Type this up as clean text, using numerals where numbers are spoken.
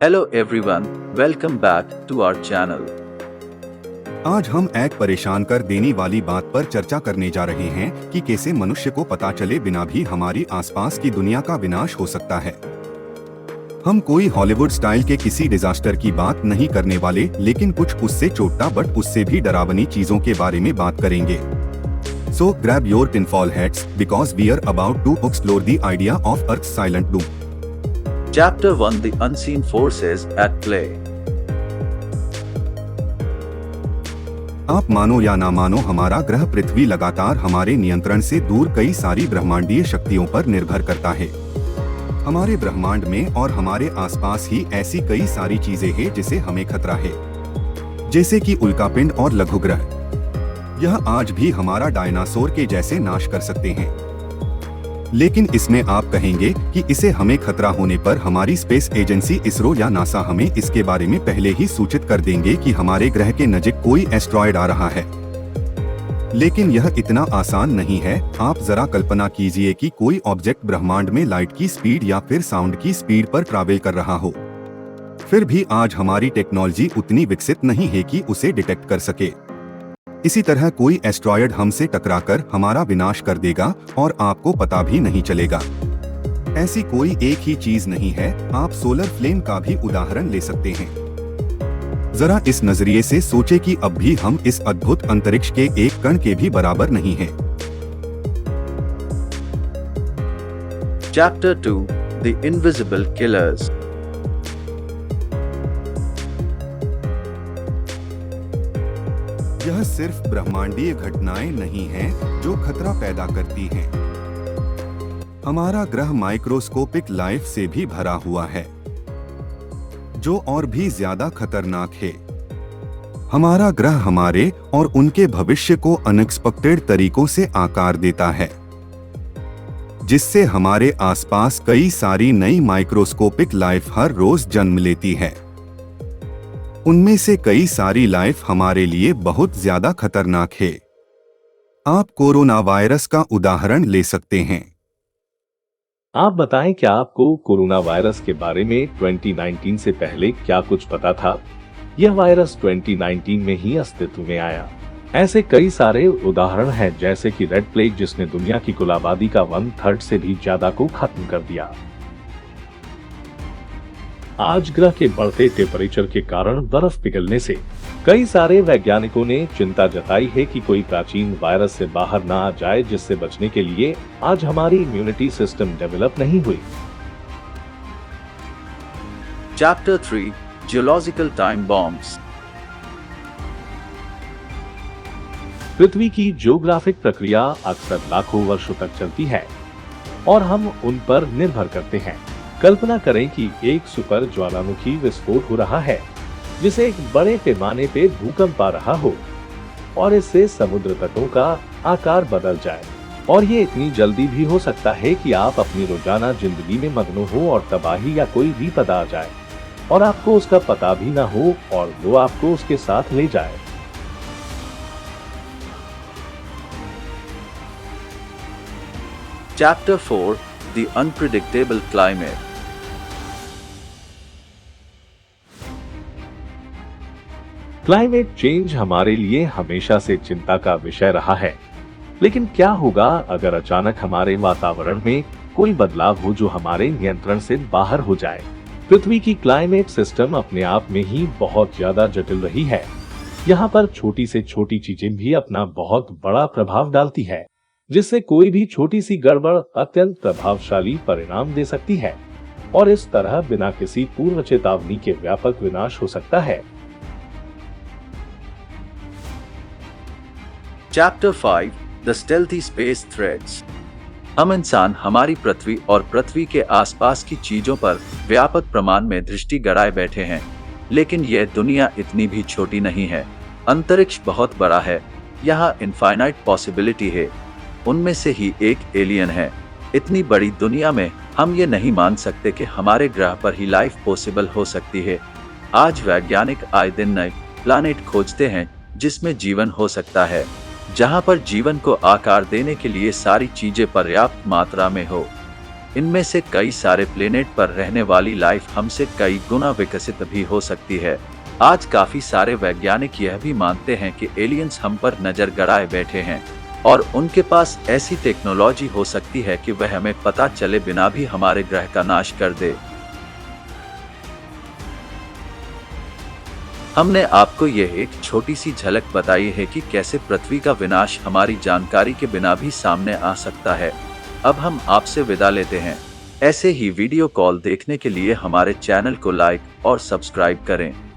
Hello everyone, welcome back to our channel. आज हम एक परेशान कर देने वाली बात पर चर्चा करने जा रहे हैं कि कैसे मनुष्य को पता चले बिना भी हमारी आसपास की दुनिया का विनाश हो सकता है। हम कोई हॉलीवुड स्टाइल के किसी डिजास्टर की बात नहीं करने वाले, लेकिन कुछ उससे छोटा बट उससे भी डरावनी चीजों के बारे में बात करेंगे। So grab your tinfoil hats because we are about to explore the idea of Earth's silent doom. Chapter 1: The Unseen Forces at Play. आप मानो या ना मानो, हमारा ग्रह पृथ्वी लगातार हमारे नियंत्रण से दूर कई सारी ब्रह्मांडीय शक्तियों पर निर्भर करता है। हमारे ब्रह्मांड में और हमारे आसपास ही ऐसी कई सारी चीजें हैं जिसे हमें खतरा है, जैसे कि उल्कापिंड और लघु ग्रह। यह आज भी हमारा डायनासोर के जैसे नाश कर सकते हैं, लेकिन इसमें आप कहेंगे कि इसे हमें खतरा होने पर हमारी स्पेस एजेंसी इसरो या नासा हमें इसके बारे में पहले ही सूचित कर देंगे कि हमारे ग्रह के नजीक कोई एस्ट्रॉयड आ रहा है। लेकिन यह इतना आसान नहीं है। आप जरा कल्पना कीजिए कि कोई ऑब्जेक्ट ब्रह्मांड में लाइट की स्पीड या फिर साउंड की स्पीड पर ट्रैवल कर रहा हो, फिर भी आज हमारी टेक्नोलॉजी उतनी विकसित नहीं है कि उसे डिटेक्ट कर सके। इसी तरह कोई एस्ट्रॉयड हमसे टकराकर हमारा विनाश कर देगा और आपको पता भी नहीं चलेगा। ऐसी कोई एक ही चीज नहीं है। आप सोलर फ्लेम का भी उदाहरण ले सकते हैं। जरा इस नजरिए से सोचे कि अब भी हम इस अद्भुत अंतरिक्ष के एक कण के भी बराबर नहीं हैं। Chapter 2: The Invisible Killers. यह सिर्फ ब्रह्मांडीय घटनाएं नहीं हैं जो खतरा पैदा करती हैं। हमारा ग्रह माइक्रोस्कोपिक लाइफ से भी भरा हुआ है, जो और भी ज्यादा खतरनाक है। हमारा ग्रह हमारे और उनके भविष्य को अनएक्सपेक्टेड तरीकों से आकार देता है, जिससे हमारे आसपास कई सारी नई माइक्रोस्कोपिक लाइफ हर रोज जन्म लेती है। उनमें से कई सारी लाइफ हमारे लिए बहुत ज्यादा खतरनाक है। आप कोरोना वायरस का उदाहरण ले सकते हैं। आप बताएं, क्या आपको कोरोना वायरस के बारे में 2019 से पहले क्या कुछ पता था? यह वायरस 2019 में ही अस्तित्व में आया। ऐसे कई सारे उदाहरण हैं, जैसे कि रेड प्लेग, जिसने दुनिया की कुल आबादी का 1/3 से भी ज्यादा को खत्म कर दिया। आज ग्रह के बढ़ते टेम्परेचर के कारण बर्फ पिघलने से कई सारे वैज्ञानिकों ने चिंता जताई है कि कोई प्राचीन वायरस से बाहर ना आ जाए, जिससे बचने के लिए आज हमारी इम्यूनिटी सिस्टम डेवलप नहीं हुई। Chapter 3: Geological Time Bombs. पृथ्वी की जियोग्राफिक प्रक्रिया अक्सर लाखों वर्षों तक चलती है और हम उन पर निर्भर करते हैं। कल्पना करें कि एक सुपर ज्वालामुखी विस्फोट हो रहा है, जिसे एक बड़े पैमाने पे भूकंप आ रहा हो और इससे समुद्र तटों का आकार बदल जाए। और ये इतनी जल्दी भी हो सकता है कि आप अपनी रोजाना जिंदगी में मग्न हो और तबाही या कोई विपदा आ जाए और आपको उसका पता भी ना हो और वो आपको उसके साथ ले जाए। Chapter 4: The Unpredictable Climate. Climate change हमारे लिए हमेशा से चिंता का विषय रहा है, लेकिन क्या होगा अगर अचानक हमारे वातावरण में कोई बदलाव हो जो हमारे नियंत्रण से बाहर हो जाए? पृथ्वी की क्लाइमेट सिस्टम अपने आप में ही बहुत ज्यादा जटिल रही है। यहाँ पर छोटी से छोटी चीजें भी अपना बहुत बड़ा प्रभाव डालती है, जिससे कोई भी छोटी सी गड़बड़ अत्यंत प्रभावशाली परिणाम दे सकती है और इस तरह बिना किसी पूर्व चेतावनी के व्यापक विनाश हो सकता है। Chapter 5: The Stealthy Space Threats. हम इंसान हमारी पृथ्वी और पृथ्वी के आसपास की चीजों पर व्यापक प्रमाण में दृष्टि गड़ाए बैठे हैं, लेकिन यह दुनिया इतनी भी छोटी नहीं है। अंतरिक्ष बहुत बड़ा है, यहाँ इनफाइनाइट पॉसिबिलिटी है। उनमें से ही एक एलियन है। इतनी बड़ी दुनिया में हम ये नहीं मान सकते कि हमारे ग्रह पर ही लाइफ पॉसिबल हो सकती है। आज वैज्ञानिक आए दिन नए प्लैनेट खोजते हैं जिसमें जीवन हो सकता है, जहां पर जीवन को आकार देने के लिए सारी चीजें पर्याप्त मात्रा में हो। इनमें से कई सारे प्लेनेट पर रहने वाली लाइफ हमसे कई गुना विकसित भी हो सकती है। आज काफी सारे वैज्ञानिक यह भी मानते हैं कि एलियंस हम पर नजर गड़ाए बैठे हैं और उनके पास ऐसी टेक्नोलॉजी हो सकती है कि वह हमें पता चले बिना भी हमारे ग्रह का नाश कर दे। हमने आपको यह एक छोटी सी झलक बताई है कि कैसे पृथ्वी का विनाश हमारी जानकारी के बिना भी सामने आ सकता है। अब हम आपसे विदा लेते हैं। ऐसे ही वीडियो कॉल देखने के लिए हमारे चैनल को लाइक और सब्सक्राइब करें।